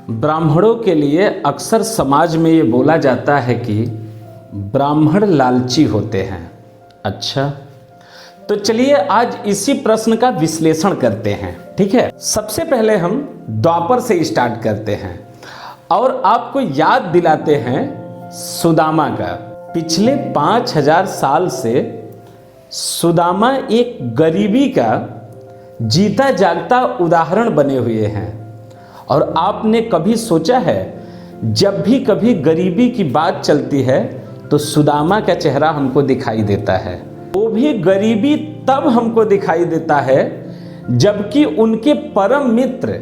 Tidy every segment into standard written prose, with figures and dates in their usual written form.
ब्राह्मणों के लिए अक्सर समाज में ये बोला जाता है कि ब्राह्मण लालची होते हैं। अच्छा, तो चलिए आज इसी प्रश्न का विश्लेषण करते हैं। ठीक है, सबसे पहले हम द्वापर से स्टार्ट करते हैं और आपको याद दिलाते हैं सुदामा का। पिछले 5000 साल से सुदामा एक गरीबी का जीता जागता उदाहरण बने हुए हैं। और आपने कभी सोचा है, जब भी कभी गरीबी की बात चलती है तो सुदामा का चेहरा हमको दिखाई देता है। वो भी गरीबी तब हमको दिखाई देता है जबकि उनके परम मित्र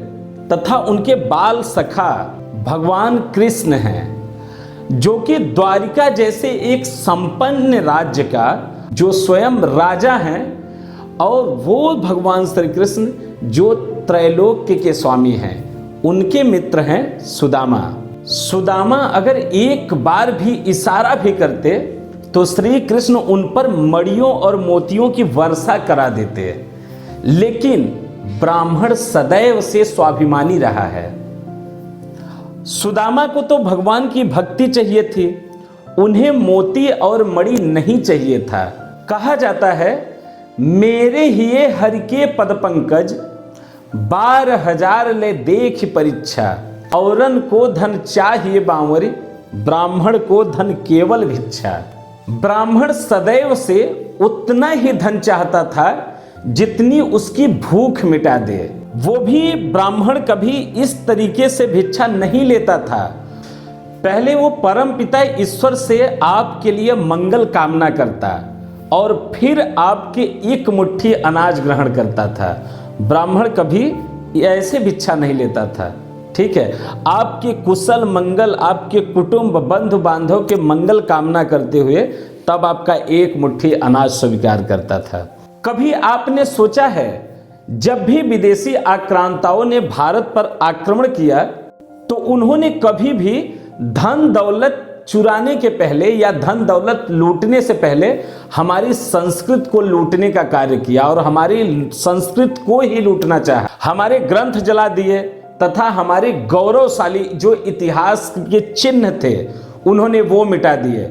तथा उनके बाल सखा भगवान कृष्ण हैं, जो कि द्वारिका जैसे एक संपन्न राज्य का जो स्वयं राजा हैं, और वो भगवान श्री कृष्ण जो त्रैलोक्य के स्वामी हैं, उनके मित्र हैं सुदामा। सुदामा अगर एक बार भी इशारा भी करते तो श्री कृष्ण उन पर मणियों और मोतियों की वर्षा करा देते। लेकिन ब्राह्मण सदैव से स्वाभिमानी रहा है। सुदामा को तो भगवान की भक्ति चाहिए थी, उन्हें मोती और मणि नहीं चाहिए था। कहा जाता है, मेरे हिये हरि के पद पंकज 12,000 ले देख परीक्षा, औरन को धन चाहिए बांवरी, ब्राह्मण को धन केवल भिक्षा। ब्राह्मण सदैव से उतना ही धन चाहता था जितनी उसकी भूख मिटा दे। वो भी ब्राह्मण कभी इस तरीके से भिक्षा नहीं लेता था। पहले वो परम पिता ईश्वर से आपके लिए मंगल कामना करता और फिर आपके एक मुट्ठी अनाज ग्रहण करता था। ब्राह्मण कभी ऐसे भिक्षा नहीं लेता था। ठीक है, आपके कुशल मंगल, आपके कुटुंब बंधु बांधव के मंगल कामना करते हुए तब आपका एक मुट्ठी अनाज स्वीकार करता था। कभी आपने सोचा है, जब भी विदेशी आक्रांताओं ने भारत पर आक्रमण किया तो उन्होंने कभी भी धन दौलत चुराने के पहले या धन दौलत लूटने से पहले हमारी संस्कृत को लूटने का कार्य किया और हमारी संस्कृत को ही लूटना चाहा। हमारे ग्रंथ जला दिए तथा हमारे गौरवशाली जो इतिहास के चिन्ह थे उन्होंने वो मिटा दिए।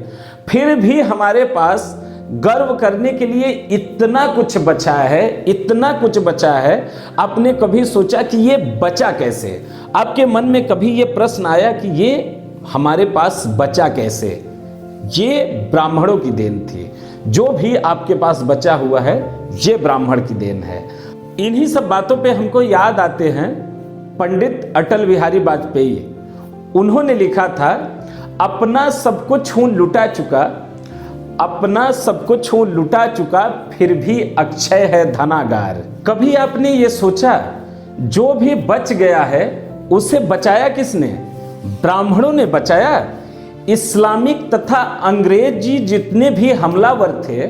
फिर भी हमारे पास गर्व करने के लिए इतना कुछ बचा है, इतना कुछ बचा है। आपने कभी सोचा कि ये बचा कैसे? आपके मन में कभी ये प्रश्न आया कि ये हमारे पास बचा कैसे? ये ब्राह्मणों की देन थी। जो भी आपके पास बचा हुआ है ये ब्राह्मण की देन है। इन्हीं सब बातों पे हमको याद आते हैं पंडित अटल बिहारी वाजपेयी। उन्होंने लिखा था, अपना सब कुछ हूं लुटा चुका, अपना सब कुछ हूं लुटा चुका, फिर भी अक्षय है धनागार। कभी आपने ये सोचा, जो भी बच गया है उसे बचाया किसने? ब्राह्मणों ने बचाया। इस्लामिक तथा अंग्रेजी जितने भी हमलावर थे,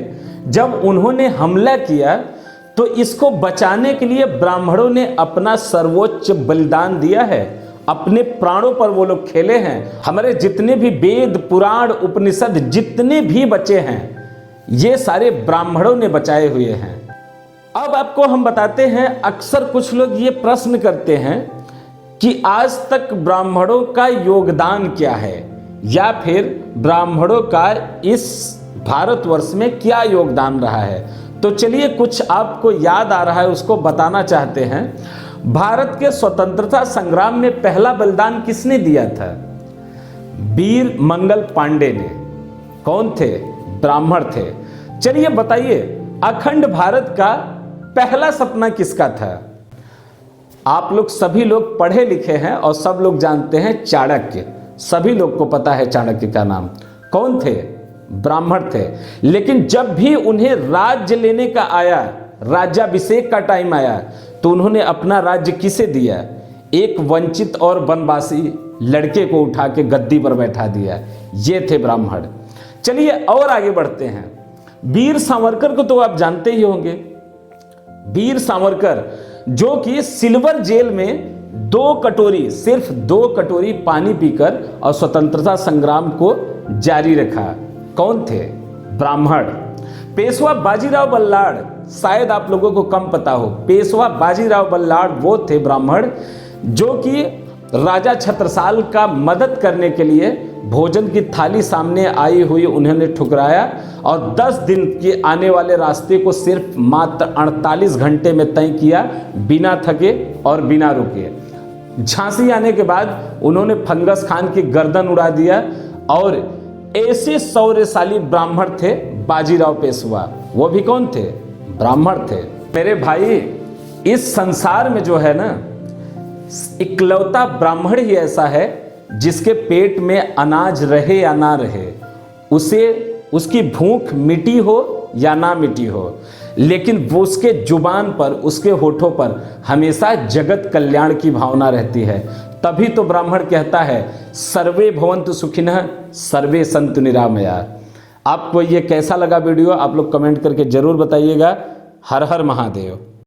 जब उन्होंने हमला किया तो इसको बचाने के लिए ब्राह्मणों ने अपना सर्वोच्च बलिदान दिया है। अपने प्राणों पर वो लोग खेले हैं। हमारे जितने भी वेद पुराण उपनिषद जितने भी बचे हैं ये सारे ब्राह्मणों ने बचाए हुए हैं। अब आपको हम बताते हैं, अक्सर कुछ लोग ये प्रश्न करते हैं कि आज तक ब्राह्मणों का योगदान क्या है, या फिर ब्राह्मणों का इस भारतवर्ष में क्या योगदान रहा है। तो चलिए कुछ आपको याद आ रहा है उसको बताना चाहते हैं। भारत के स्वतंत्रता संग्राम में पहला बलिदान किसने दिया था? वीर मंगल पांडे ने। कौन थे? ब्राह्मण थे। चलिए बताइए, अखंड भारत का पहला सपना किसका था? आप लोग सभी लोग पढ़े लिखे हैं और सब लोग जानते हैं चाणक्य। सभी लोग को पता है चाणक्य का नाम। कौन थे? ब्राह्मण थे। लेकिन जब भी उन्हें राज्य लेने का आया, राज्याभिषेक का टाइम आया, तो उन्होंने अपना राज्य किसे दिया? एक वंचित और वनवासी लड़के को उठा के गद्दी पर बैठा दिया। ये थे ब्राह्मण। चलिए और आगे बढ़ते हैं। वीर सावरकर को तो आप जानते ही होंगे। वीर सावरकर जो कि सिल्वर जेल में 2 कटोरी, सिर्फ 2 कटोरी पानी पीकर और स्वतंत्रता संग्राम को जारी रखा। कौन थे? ब्राह्मण। पेशवा बाजीराव बल्लाड़, शायद आप लोगों को कम पता हो, पेशवा बाजीराव बल्लाड़ वो थे ब्राह्मण जो कि राजा छत्रसाल का मदद करने के लिए भोजन की थाली सामने आई हुई उन्होंने ठुकराया और 10 दिन के आने वाले रास्ते को सिर्फ मात्र 48 घंटे में तय किया, बिना थके और बिना रुके। झांसी आने के बाद उन्होंने फंगस खान की गर्दन उड़ा दिया और ऐसे शौर्यशाली ब्राह्मण थे बाजीराव पेशवा। वो भी कौन थे? ब्राह्मण थे। मेरे भाई, इस संसार में जो है ना, इकलौता ब्राह्मण ही ऐसा है जिसके पेट में अनाज रहे या ना रहे, उसे उसकी भूख मिटी हो या ना मिटी हो, लेकिन वो उसके जुबान पर, उसके होठों पर हमेशा जगत कल्याण की भावना रहती है। तभी तो ब्राह्मण कहता है सर्वे भवन्तु सुखिनः सर्वे सन्तु निरामया। आपको ये कैसा लगा वीडियो, आप लोग कमेंट करके जरूर बताइएगा। हर हर महादेव।